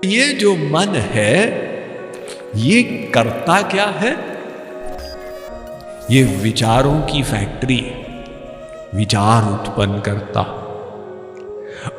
ये जो मन है, ये करता क्या है? ये विचारों की फैक्ट्री है, विचार उत्पन्न करता।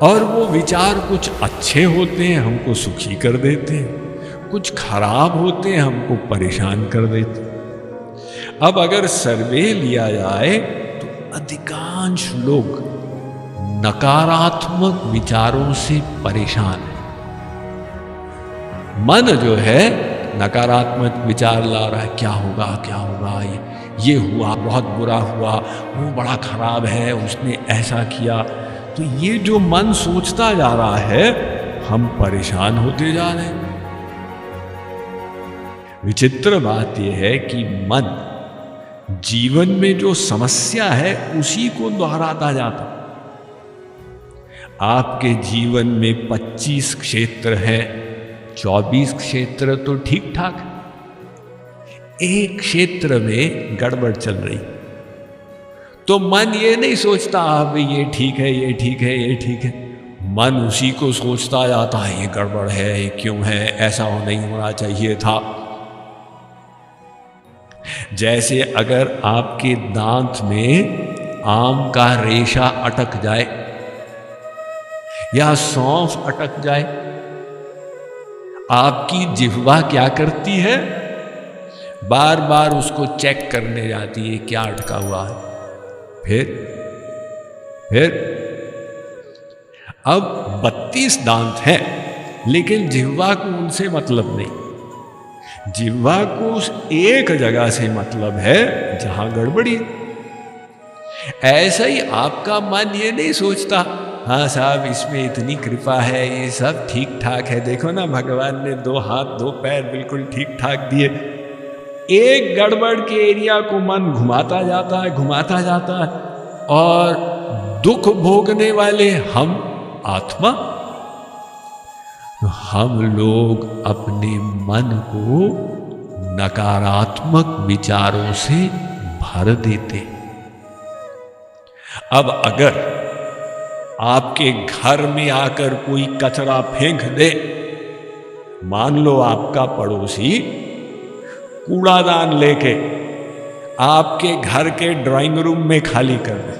और वो विचार कुछ अच्छे होते हैं, हमको सुखी कर देते हैं, कुछ खराब होते हैं, हमको परेशान कर देते हैं। अब अगर सर्वे लिया जाए तो अधिकांश लोग नकारात्मक विचारों से परेशान है। मन जो है नकारात्मक विचार ला रहा है, क्या होगा क्या होगा, ये हुआ, बहुत बुरा हुआ, वो बड़ा खराब है, उसने ऐसा किया। तो ये जो मन सोचता जा रहा है, हम परेशान होते जा रहे हैं। विचित्र बात यह है कि मन जीवन में जो समस्या है उसी को दोहराता जाता। आपके जीवन में 25 क्षेत्र है, 24 क्षेत्र तो ठीक ठाक, एक क्षेत्र में गड़बड़ चल रही। तो मन ये नहीं सोचता अब ये ठीक है, ये ठीक है, ये ठीक है। मन उसी को सोचता जाता है, ये गड़बड़ है, ये क्यों है, ऐसा नहीं होना चाहिए था। जैसे अगर आपके दांत में आम का रेशा अटक जाए या सौंफ अटक जाए, आपकी जिह्वा क्या करती है? बार बार उसको चेक करने जाती है, क्या अटका हुआ है। फिर अब 32 दांत हैं, लेकिन जिह्वा को उनसे मतलब नहीं। जिह्वा को उस एक जगह से मतलब है जहां गड़बड़ी। ऐसा ही आपका मन ये नहीं सोचता, हाँ साहब इसमें इतनी कृपा है, ये सब ठीक ठाक है, देखो ना भगवान ने 2 हाथ 2 पैर बिल्कुल ठीक ठाक दिए। एक गड़बड़ के एरिया को मन घुमाता जाता है, घुमाता जाता है। और दुख भोगने वाले हम आत्मा। तो हम लोग अपने मन को नकारात्मक विचारों से भर देते। अब अगर आपके घर में आकर कोई कचरा फेंक दे, मान लो आपका पड़ोसी कूड़ादान लेके आपके घर के ड्राइंग रूम में खाली कर दे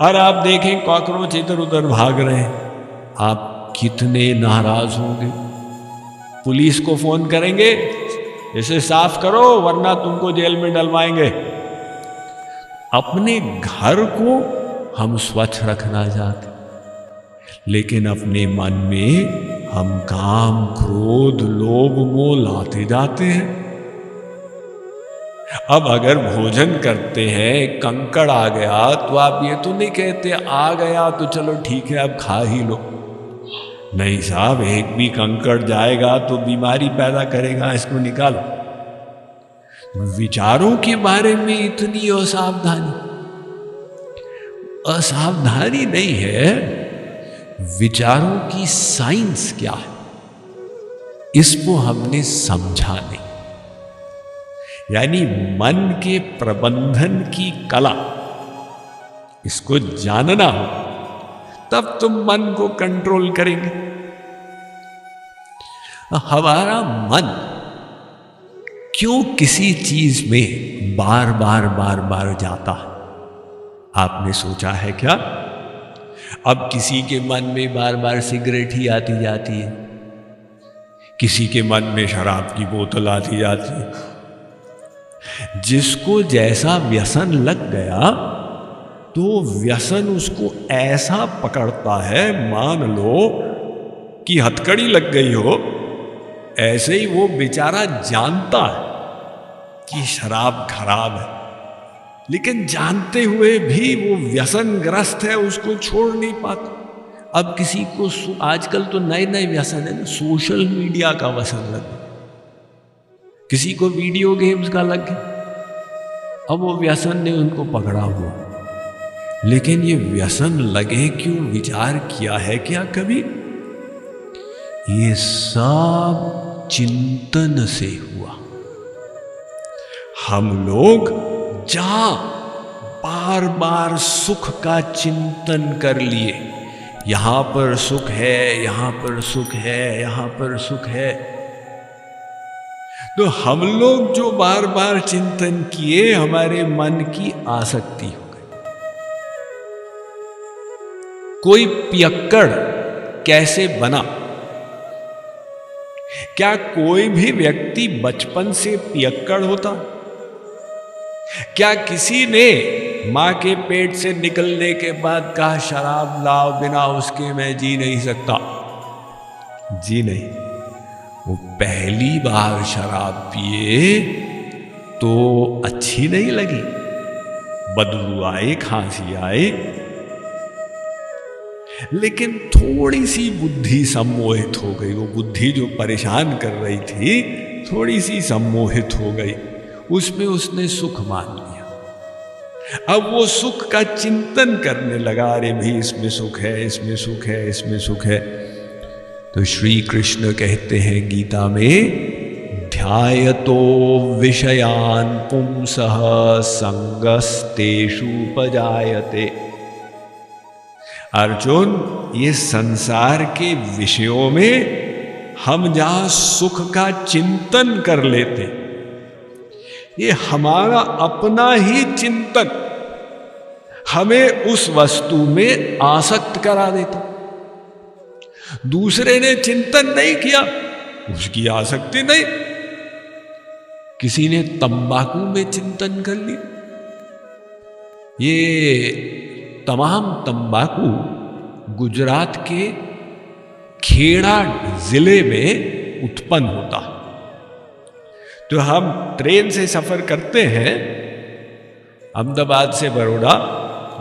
और आप देखें कॉकरोच इधर उधर भाग रहे हैं, आप कितने नाराज होंगे। पुलिस को फोन करेंगे, इसे साफ करो वरना तुमको जेल में डलवाएंगे। अपने घर को हम स्वच्छ रखना चाहते, लेकिन अपने मन में हम काम, क्रोध, लोभ, मोह लाते जाते हैं। अब अगर भोजन करते हैं, कंकड़ आ गया, तो आप ये तो नहीं कहते आ गया तो चलो ठीक है अब खा ही लो। नहीं साहब, एक भी कंकड़ जाएगा तो बीमारी पैदा करेगा, इसको निकालो। विचारों के बारे में इतनी असावधानी नहीं है। विचारों की साइंस क्या है, इसको हमने समझा नहीं। यानी मन के प्रबंधन की कला, इसको जानना हो तब तुम मन को कंट्रोल करेंगे। हमारा मन क्यों किसी चीज में बार बार जाता है, आपने सोचा है क्या? अब किसी के मन में बार बार सिगरेट ही आती जाती है, किसी के मन में शराब की बोतल आती जाती है। जिसको जैसा व्यसन लग गया तो व्यसन उसको ऐसा पकड़ता है, मान लो कि हथकड़ी लग गई हो, ऐसे ही वो बेचारा जानता है कि शराब खराब है, लेकिन जानते हुए भी वो व्यसनग्रस्त है, उसको छोड़ नहीं पाता। अब किसी को आजकल तो नए नए व्यसन है ना, सोशल मीडिया का व्यसन लग गया, किसी को वीडियो गेम्स का लग गया। अब वो व्यसन ने उनको पकड़ा हुआ। लेकिन ये व्यसन लगे क्यों, विचार किया है क्या कभी? ये सब चिंतन से हुआ। हम लोग जहां बार बार सुख का चिंतन कर लिए, यहां पर सुख है, यहां पर सुख है, यहां पर सुख है। तो हम लोग जो बार बार चिंतन किए, हमारे मन की आसक्ति हो गई। कोई पियक्कड़ कैसे बना? क्या कोई भी व्यक्ति बचपन से पियक्कड़ होता? क्या किसी ने मां के पेट से निकलने के बाद कहा शराब लाओ, बिना उसके मैं जी नहीं सकता? जी नहीं। वो पहली बार शराब पिए तो अच्छी नहीं लगी, बदबू आए, खांसी आए, लेकिन थोड़ी सी बुद्धि सम्मोहित हो गई। वो बुद्धि जो परेशान कर रही थी, थोड़ी सी सम्मोहित हो गई, उसमें उसने सुख मान लिया। अब वो सुख का चिंतन करने लगा, अरे भी इसमें सुख है, इसमें सुख है, इसमें सुख है। तो श्री कृष्ण कहते हैं गीता में, ध्यायतो विषयान पुंसः संगस्तेषु उपजायते। अर्जुन, ये संसार के विषयों में हम जहां सुख का चिंतन कर लेते, ये हमारा अपना ही चिंतन हमें उस वस्तु में आसक्त करा देता। दूसरे ने चिंतन नहीं किया, उसकी आसक्ति नहीं। किसी ने तंबाकू में चिंतन कर लिया। ये तमाम तंबाकू गुजरात के खेड़ा जिले में उत्पन्न होता। तो हम ट्रेन से सफर करते हैं, अहमदाबाद से बड़ौदा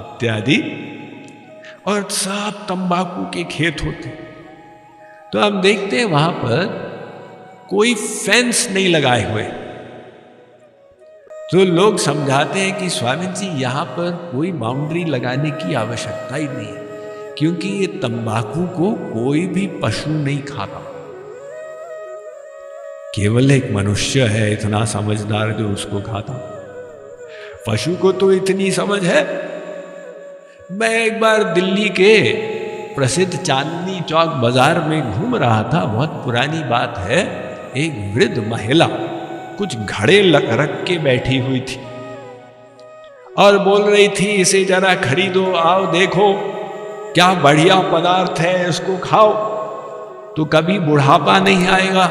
इत्यादि, और सब तंबाकू के खेत होते। तो हम देखते हैं वहां पर कोई फेंस नहीं लगाए हुए। तो लोग समझाते हैं कि स्वामी जी, यहां पर कोई बाउंड्री लगाने की आवश्यकता ही नहीं है, क्योंकि ये तंबाकू को कोई भी पशु नहीं खाता। केवल एक मनुष्य है इतना समझदार जो उसको खाता। पशु को तो इतनी समझ है। मैं एक बार दिल्ली के प्रसिद्ध चांदनी चौक बाजार में घूम रहा था, बहुत पुरानी बात है। एक वृद्ध महिला कुछ घड़े रख के बैठी हुई थी और बोल रही थी, इसे जरा खरीदो, आओ देखो क्या बढ़िया पदार्थ है, इसको खाओ तो कभी बुढ़ापा नहीं आएगा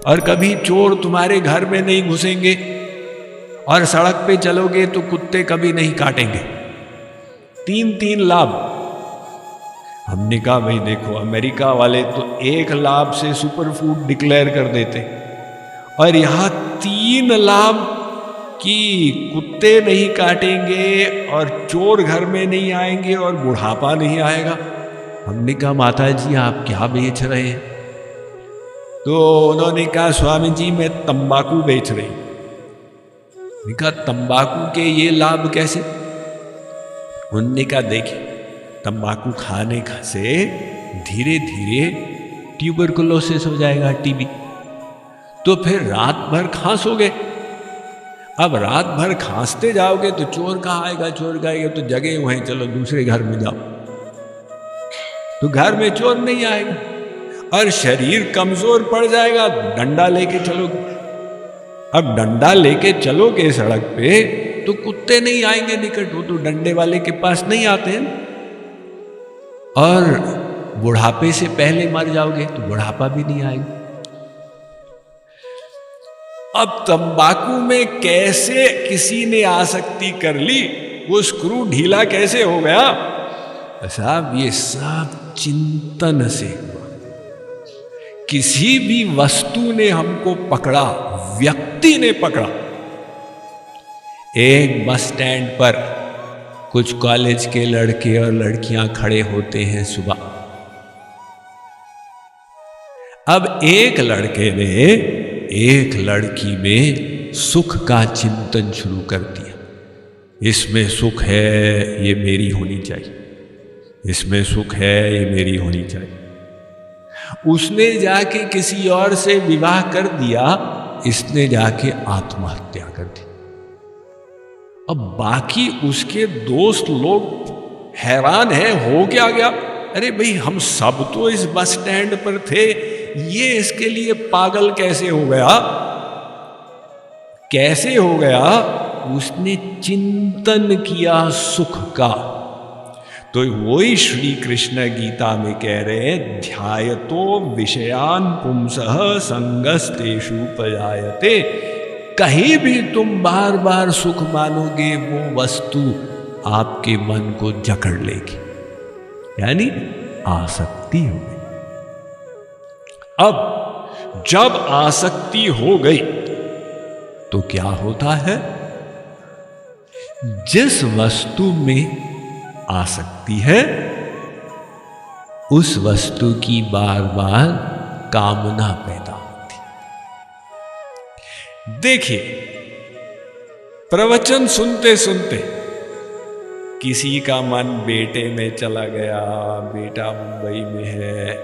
और कभी चोर तुम्हारे घर में नहीं घुसेंगे और सड़क पे चलोगे तो कुत्ते कभी नहीं काटेंगे। 3 लाभ। हमने कहा भाई देखो, अमेरिका वाले तो 1 लाभ से सुपर फूड डिक्लेयर कर देते, और यहां 3 लाभ कि कुत्ते नहीं काटेंगे और चोर घर में नहीं आएंगे और बुढ़ापा नहीं आएगा। हमने कहा माता जी आप क्या बेच रहे हैं? तो उन्होंने कहा स्वामी जी मैं तंबाकू बेच रही हूं। कहा तंबाकू के ये लाभ कैसे? उन्होंने कहा देखिए, तंबाकू खाने से धीरे धीरे ट्यूबरकुलोसिस हो जाएगा, टीबी, तो फिर रात भर खांसोगे। अब रात भर खांसते जाओगे तो चोर कहाँ आएगा? चोर का आएगा तो जगे हुए हैं, चलो दूसरे घर में जाओ, तो घर में चोर नहीं आएगा और शरीर कमजोर पड़ जाएगा। डंडा लेके चलोगे, अब डंडा लेके चलोगे सड़क पे तो कुत्ते नहीं आएंगे निकट, वो तो डंडे वाले के पास नहीं आते हैं। और बुढ़ापे से पहले मर जाओगे तो बुढ़ापा भी नहीं आएगा। अब तंबाकू में कैसे किसी ने आसक्ति कर ली, वो स्क्रू ढीला कैसे हो गया? साहब ये सब चिंतन से हुआ। किसी भी वस्तु ने हमको पकड़ा, व्यक्ति ने पकड़ा। एक बस स्टैंड पर कुछ कॉलेज के लड़के और लड़कियां खड़े होते हैं सुबह। अब एक लड़के ने एक लड़की में सुख का चिंतन शुरू कर दिया। इसमें सुख है, ये मेरी होनी चाहिए, इसमें सुख है, ये मेरी होनी चाहिए। उसने जाके किसी और से विवाह कर दिया, इसने जाके आत्महत्या कर दी। अब बाकी उसके दोस्त लोग हैरान है, हो क्या गया? अरे भाई, हम सब तो इस बस स्टैंड पर थे, ये इसके लिए पागल कैसे हो गया? कैसे हो गया? उसने चिंतन किया सुख का। तो वही श्री कृष्ण गीता में कह रहे हैं, ध्यायतो विषयान पुंसः संगस्तेषु उपजायते। कहीं भी तुम बार बार सुख मानोगे, वो वस्तु आपके मन को जकड़ लेगी, यानी आसक्ति हो गई। अब जब आसक्ति हो गई तो क्या होता है? जिस वस्तु में आसक्ति है, उस वस्तु की बार बार कामना पैदा होती। देखिए, प्रवचन सुनते सुनते किसी का मन बेटे में चला गया, बेटा मुंबई में है।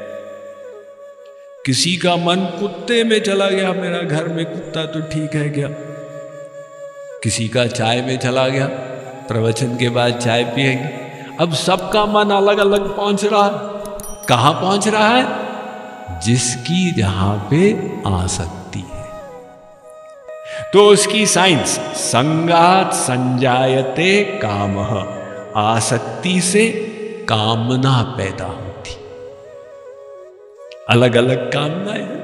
किसी का मन कुत्ते में चला गया, मेरा घर में कुत्ता तो ठीक है क्या। किसी का चाय में चला गया, प्रवचन के बाद चाय पिएंगे। अब सबका मन अलग अलग पहुंच रहा है। कहां पहुंच रहा है? जिसकी जहां पे आसक्ति है। तो उसकी साइंस, संगात संजायते कामः, आसक्ति से कामना पैदा होती। अलग अलग कामनाएं हैं,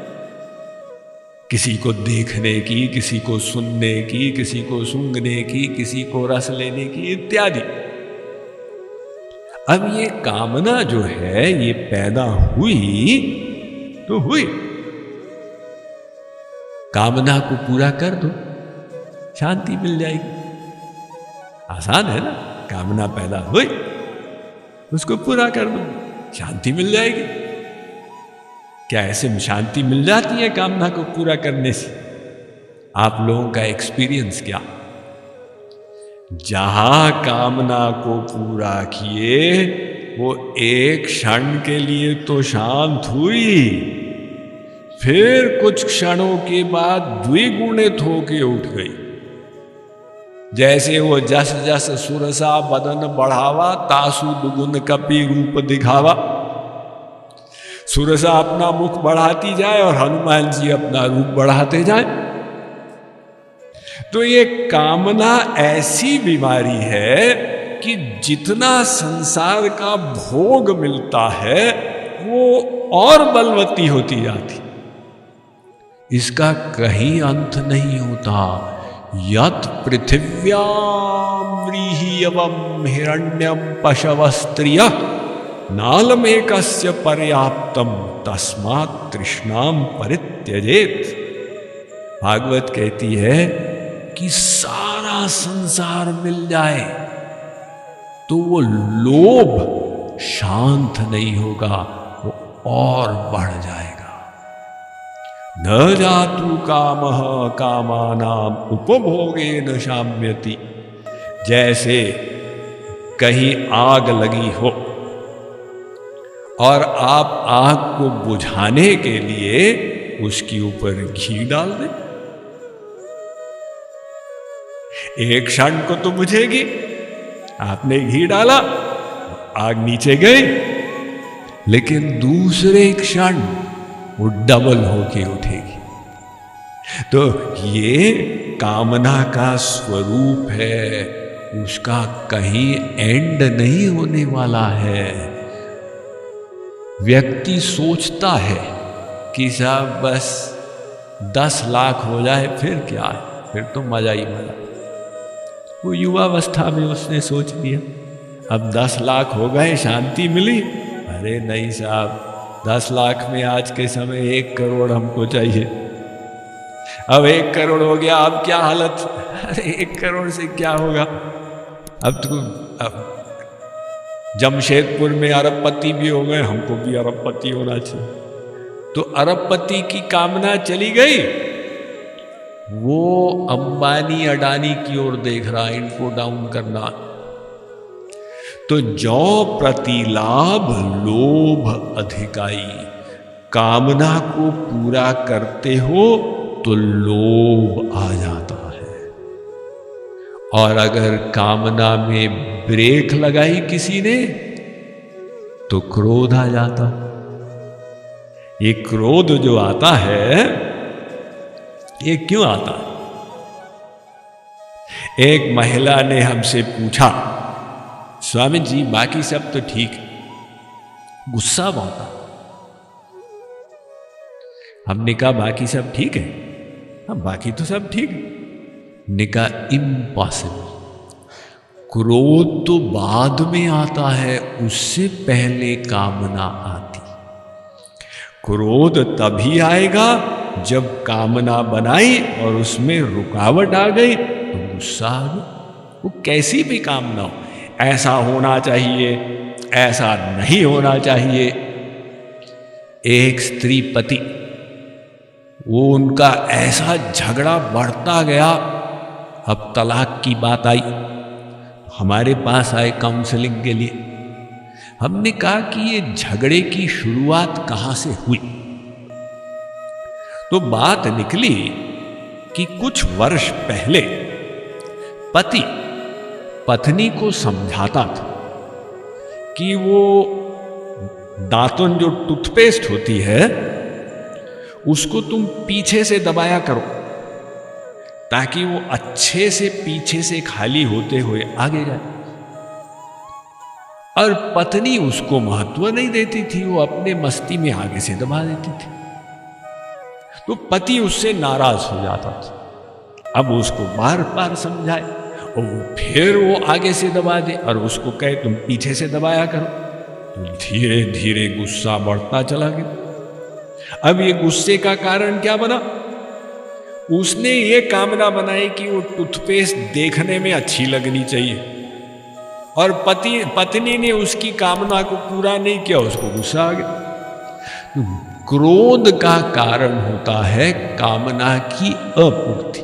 किसी को देखने की, किसी को सुनने की, किसी को सूंघने की, किसी को रस लेने की, इत्यादि। अब ये कामना जो है, ये पैदा हुई तो हुई, कामना को पूरा कर दो, शांति मिल जाएगी। आसान है ना? कामना पैदा हुई, उसको पूरा कर दो, शांति मिल जाएगी। क्या ऐसे शांति मिल जाती है कामना को पूरा करने से? आप लोगों का एक्सपीरियंस क्या? जहां कामना को पूरा किए, वो एक क्षण के लिए तो शांत हुई, फिर कुछ क्षणों के बाद द्विगुणित होके उठ गई। जैसे वो जस जस सुरसा बदन बढ़ावा, तासु दुगुन कपि रूप दिखावा। सुरसा अपना मुख बढ़ाती जाए और हनुमान जी अपना रूप बढ़ाते जाए। तो ये कामना ऐसी बीमारी है कि जितना संसार का भोग मिलता है, वो और बलवती होती जाती। इसका कहीं अंत नहीं होता। यत् पृथिव्यां व्रीह्यवं हिरण्यं पशवस्त्रियः नालमेकस्य पर्याप्तम तस्मात् तृष्णाम परित्यजेत। भागवत कहती है कि सारा संसार मिल जाए तो वो लोभ शांत नहीं होगा, वो और बढ़ जाएगा। न जातु कामः कामानाम उपभोगेन शाम्यति। जैसे कहीं आग लगी हो और आप आग को बुझाने के लिए उसके ऊपर घी डाल दें, एक क्षण को तो बुझेगी। आपने घी डाला, आग नीचे गई, लेकिन दूसरे क्षण वो डबल होके उठेगी। तो ये कामना का स्वरूप है, उसका कहीं एंड नहीं होने वाला है। व्यक्ति सोचता है कि साहब बस 10 लाख हो जाए फिर क्या है, फिर तो मजा ही मजा। वो युवावस्था में उसने सोच लिया, अब 10 लाख हो गए, शांति मिली। अरे नहीं साहब, 10 लाख में आज के समय 1 करोड़ हमको चाहिए। अब 1 करोड़ हो गया, अब क्या हालत? अरे 1 करोड़ से क्या होगा? अब जमशेदपुर में अरबपति भी हो गए, हमको भी अरबपति होना चाहिए। तो अरबपति की कामना चली गई, वो अंबानी अडानी की ओर देख रहा, इनको डाउन करना। तो जो प्रतिलाभ लोभ अधिकाई, कामना को पूरा करते हो तो लोभ आ जाता है। और अगर कामना में ब्रेक लगाई किसी ने तो क्रोध आ जाता। ये क्रोध जो आता है, ये क्यों आता है? एक महिला ने हमसे पूछा, स्वामी जी बाकी सब तो ठीक है, गुस्सा बहुत आता। हमने कहा बाकी सब ठीक है? हाँ बाकी तो सब ठीक है। ने कहा इम्पॉसिबल, क्रोध तो बाद में आता है, उससे पहले कामना आती। क्रोध तभी आएगा जब कामना बनाई और उसमें रुकावट आ गई तो गुस्सा आ गया। वो कैसी भी कामना हो, ऐसा होना चाहिए, ऐसा नहीं होना चाहिए। एक स्त्री पति, वो उनका ऐसा झगड़ा बढ़ता गया, अब तलाक की बात आई, हमारे पास आए काउंसलिंग के लिए। हमने कहा कि ये झगड़े की शुरुआत कहां से हुई? तो बात निकली कि कुछ वर्ष पहले पति पत्नी को समझाता था कि वो दांतन जो टूथपेस्ट होती है उसको तुम पीछे से दबाया करो ताकि वो अच्छे से पीछे से खाली होते हुए आगे जाए। और पत्नी उसको महत्व नहीं देती थी, वो अपने मस्ती में आगे से दबा देती थी। तो पति उससे नाराज हो जाता था। अब उसको बार बार समझाए और फिर वो आगे से दबा दे और उसको कहे तुम पीछे से दबाया करो, तो धीरे धीरे गुस्सा बढ़ता चला गया। अब ये गुस्से का कारण क्या बना? उसने ये कामना बनाई कि वो टूथपेस्ट देखने में अच्छी लगनी चाहिए और पत्नी ने उसकी कामना को पूरा नहीं किया, उसको गुस्सा आ गया। क्रोध का कारण होता है कामना की अपूर्ति।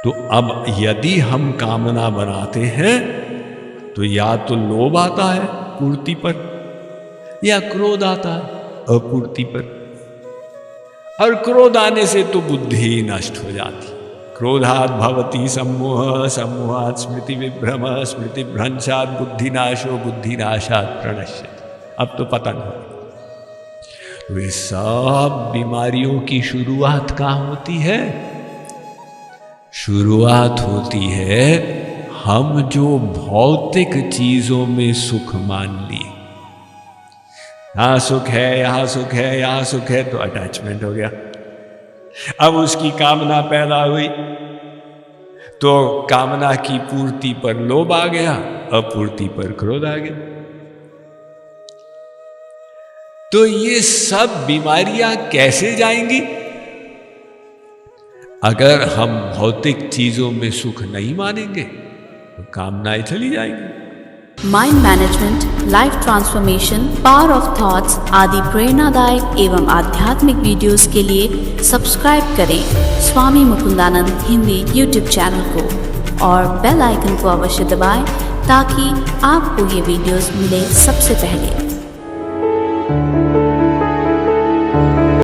तो अब यदि हम कामना बनाते हैं तो या तो लोभ आता है पूर्ति पर या क्रोध आता है अपूर्ति पर। और क्रोध आने से तो बुद्धि नष्ट हो जाती। क्रोधात् भवति सम्मोह, सम्मोहात् स्मृति विभ्रम, स्मृति भ्रंशात् बुद्धिनाशो, बुद्धिनाशात् प्रणश्यति। अब तो पता नहीं। वे सब बीमारियों की शुरुआत कहाँ होती है? शुरुआत होती है हम जो भौतिक चीजों में सुख मान लिए। यहां सुख है, यहां सुख है, यहां सुख है, तो अटैचमेंट हो गया। अब उसकी कामना पैदा हुई तो कामना की पूर्ति पर लोभ आ गया, अपूर्ति पर क्रोध आ गया। तो ये सब बीमारियां कैसे जाएंगी? अगर हम भौतिक चीजों में सुख नहीं मानेंगे तो कामनाएं चली जाएंगी। Mind management, life transformation, power of thoughts आदि प्रेरणादायक एवं आध्यात्मिक वीडियोस के लिए सब्सक्राइब करें स्वामी मुकुंदानंद हिंदी यूट्यूब चैनल को और बेल आइकन को अवश्य दबाएं ताकि आपको ये वीडियोस मिले सबसे पहले।